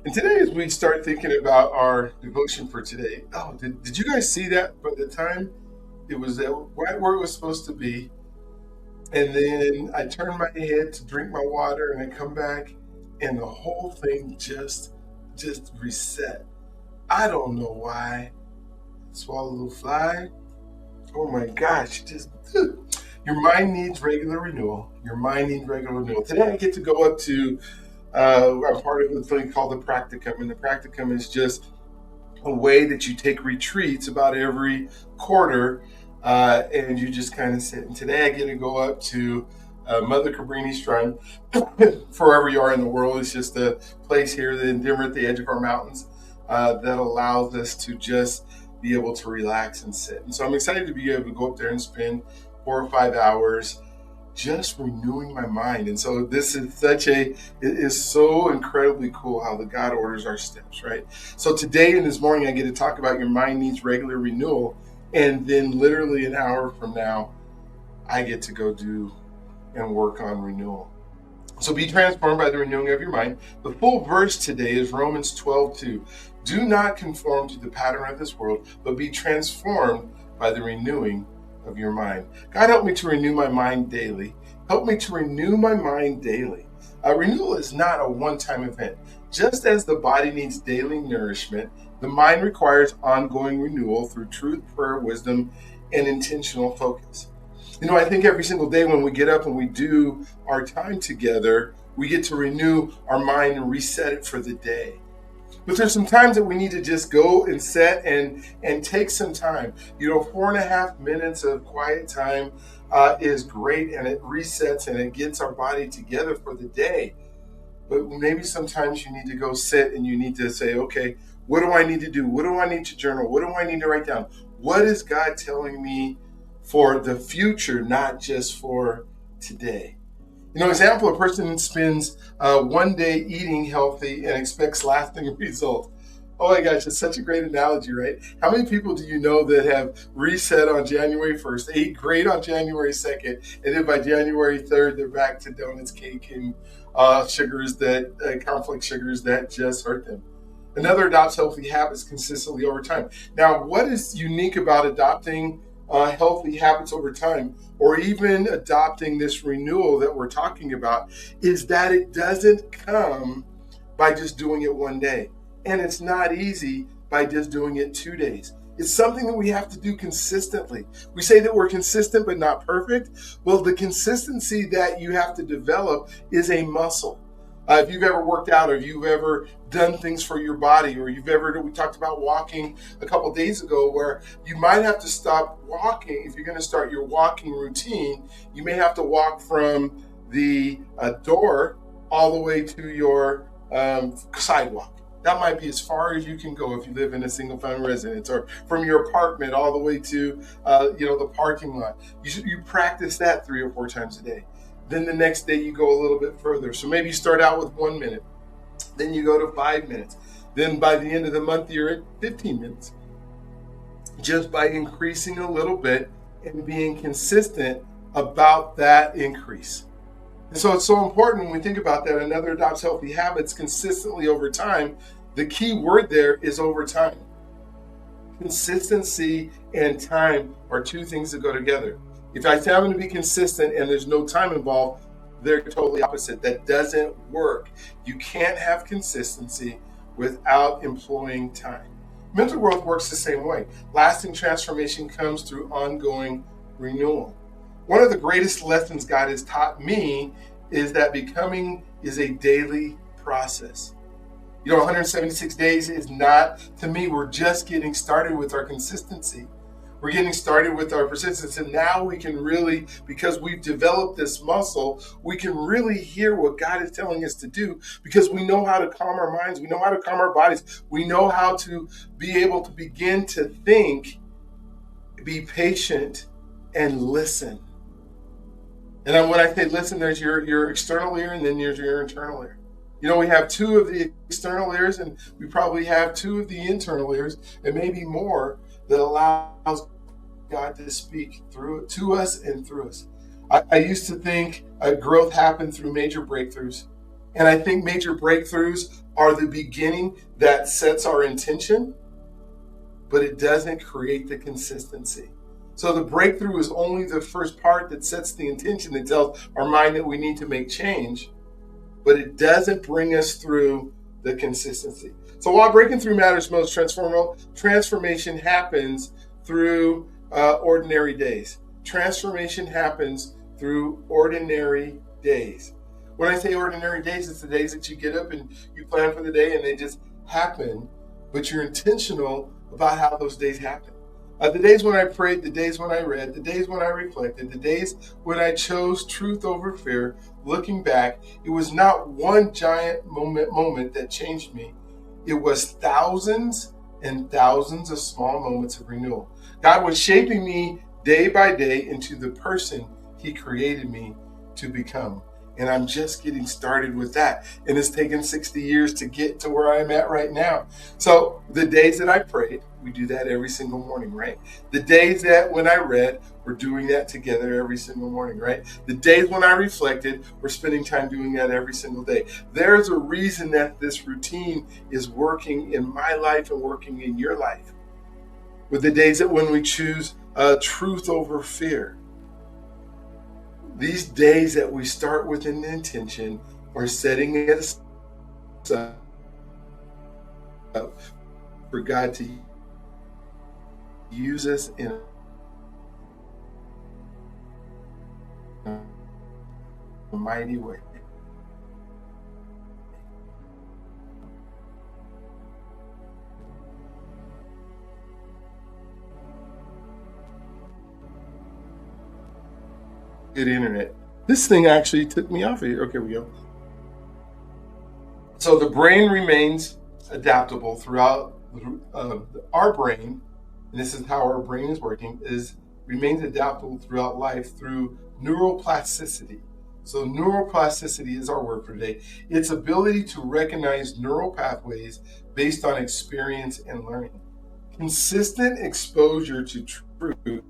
And today, as we start thinking about our devotion for today, did you guys see that by the time it was right where it was supposed to be? And then I turn my head to drink my water and I come back and the whole thing just reset. I don't know why. Swallow a little fly. Oh my gosh, your mind needs regular renewal. Your mind needs regular renewal. Today I get to go up to I'm part of a thing called the practicum, and the practicum is just a way that you take retreats about every quarter, and you just kind of sit. And today I get to go up to Mother Cabrini Shrine. Wherever you are in the world, it's just a place here in Denver at the edge of our mountains that allows us to just be able to relax and sit. And so I'm excited to be able to go up there and spend 4 or 5 hours just renewing my mind. And so this is it is so incredibly cool how the God orders our steps, right? So today and this morning, I get to talk about your mind needs regular renewal. And then literally an hour from now, I get to go do and work on renewal. So be transformed by the renewing of your mind. The full verse today is Romans 12:2. Do not conform to the pattern of this world, but be transformed by the renewing of your mind. God, help me to renew my mind daily. Help me to renew my mind daily. Renewal is not a one-time event. Just as the body needs daily nourishment, the mind requires ongoing renewal through truth, prayer, wisdom, and intentional focus. I think every single day when we get up and we do our time together, we get to renew our mind and reset it for the day. But there's some times that we need to just go and set and take some time. 4.5 minutes of quiet time is great, and it resets and it gets our body together for the day. But maybe sometimes you need to go sit and you need to say, okay, what do I need to do? What do I need to journal? What do I need to write down? What is God telling me for the future, not just for today? Example, a person spends one day eating healthy and expects lasting results. Oh my gosh, it's such a great analogy, right? How many people do you know that have reset on January 1st, ate great on January 2nd, and then by January 3rd, they're back to donuts, cake, and complex sugars that just hurt them? Another adopts healthy habits consistently over time. Now, what is unique about adopting healthy habits over time, or even adopting this renewal that we're talking about, is that it doesn't come by just doing it one day. And it's not easy by just doing it 2 days. It's something that we have to do consistently. We say that we're consistent but not perfect. Well, the consistency that you have to develop is a muscle. If you've ever worked out, or if you've ever done things for your body, or we talked about walking a couple days ago, where you might have to stop walking. If you're going to start your walking routine, you may have to walk from the door all the way to your sidewalk. That might be as far as you can go if you live in a single family residence, or from your apartment all the way to the parking lot. You practice that 3 or 4 times a day. Then the next day you go a little bit further. So maybe you start out with 1 minute, then you go to 5 minutes. Then by the end of the month, you're at 15 minutes. Just by increasing a little bit and being consistent about that increase. And so it's so important when we think about that. Another adopts healthy habits consistently over time. The key word there is over time. Consistency and time are two things that go together. If I say I'm going to be consistent and there's no time involved, they're totally opposite. That doesn't work. You can't have consistency without employing time. Mental growth works the same way. Lasting transformation comes through ongoing renewal. One of the greatest lessons God has taught me is that becoming is a daily process. 176 days is not, to me, we're just getting started with our consistency. We're getting started with our persistence, and now we can really, because we've developed this muscle, we can really hear what God is telling us to do, because we know how to calm our minds, we know how to calm our bodies, we know how to be able to begin to think, be patient, and listen. And when I say listen, there's your external ear, and then there's your internal ear. We have 2 of the external ears, and we probably have 2 of the internal ears, and maybe more, that allows God to speak to us and through us. I used to think growth happened through major breakthroughs, And I think major breakthroughs are the beginning that sets our intention, but it doesn't create the consistency. So the breakthrough is only the first part that sets the intention, that tells our mind that we need to make change, but it doesn't bring us through the consistency. So while breaking through matters most, transformation happens through ordinary days. Transformation happens through ordinary days. When I say ordinary days, it's the days that you get up and you plan for the day and they just happen, but you're intentional about how those days happen. The days when I prayed, the days when I read, the days when I reflected, the days when I chose truth over fear, looking back, it was not one giant moment that changed me. It was thousands and thousands of small moments of renewal. God was shaping me day by day into the person He created me to become. And I'm just getting started with that. And it's taken 60 years to get to where I'm at right now. So the days that I prayed, we do that every single morning, right? The days that when I read, we're doing that together every single morning, right? The days when I reflected, we're spending time doing that every single day. There's a reason that this routine is working in my life and working in your life. With the days that when we choose truth over fear, these days that we start with an intention or setting it aside for God to use us in a mighty way. Good internet. This thing actually took me off of here. Okay, we go. So the brain remains adaptable throughout our brain, and this is how our brain is working, is remains adaptable throughout life through neuroplasticity. So neuroplasticity is our word for today. Its ability to recognize neural pathways based on experience and learning. Consistent exposure to truth,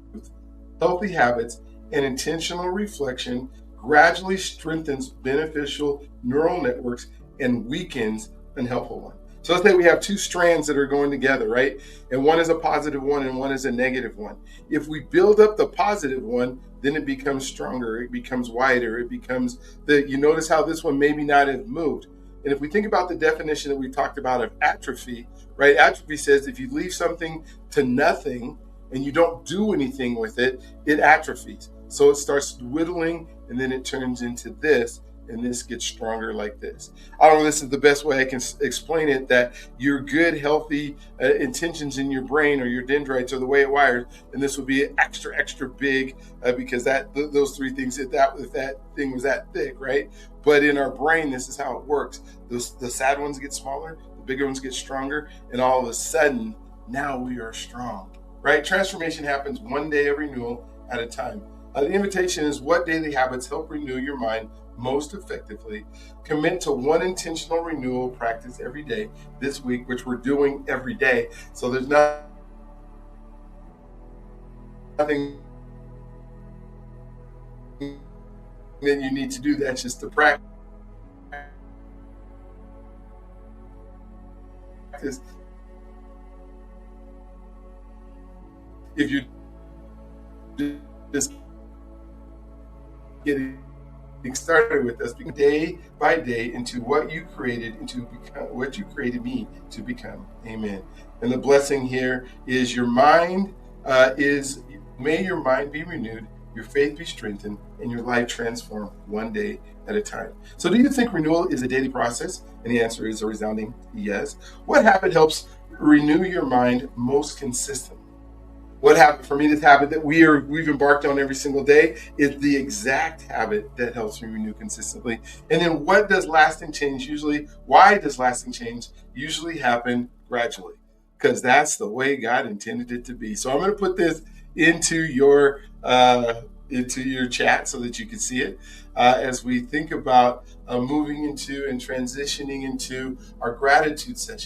healthy habits, and intentional reflection gradually strengthens beneficial neural networks and weakens unhelpful ones. So let's say we have two strands that are going together, right? And one is a positive one and one is a negative one. If we build up the positive one, then it becomes stronger, it becomes wider, it becomes you notice how this one maybe not have moved. And if we think about the definition that we talked about of atrophy, right? Atrophy says if you leave something to nothing and you don't do anything with it, it atrophies. So it starts whittling and then it turns into this, and this gets stronger like this. I don't know, this is the best way I can explain it, that your good, healthy intentions in your brain or your dendrites are the way it wires, and this would be extra, extra big because those three things, if that thing was that thick, right? But in our brain, this is how it works. The sad ones get smaller, the bigger ones get stronger, and all of a sudden, now we are strong, right? Transformation happens one day of renewal at a time. The invitation is, what daily habits help renew your mind most effectively? Commit to one intentional renewal practice every day this week, which we're doing every day. So there's nothing that you need to do. That's just the practice. If you just getting started with us day by day into what you created what you created me to become. Amen. And the blessing here is may your mind be renewed, your faith be strengthened, and your life transformed one day at a time. So do you think renewal is a daily process? And the answer is a resounding yes. What habit helps renew your mind most consistently? What happened for me, this habit that we've embarked on every single day, is the exact habit that helps me renew consistently. And then why does lasting change usually happen gradually? Because that's the way God intended it to be. So I'm going to put this into your chat so that you can see it as we think about moving into and transitioning into our gratitude session.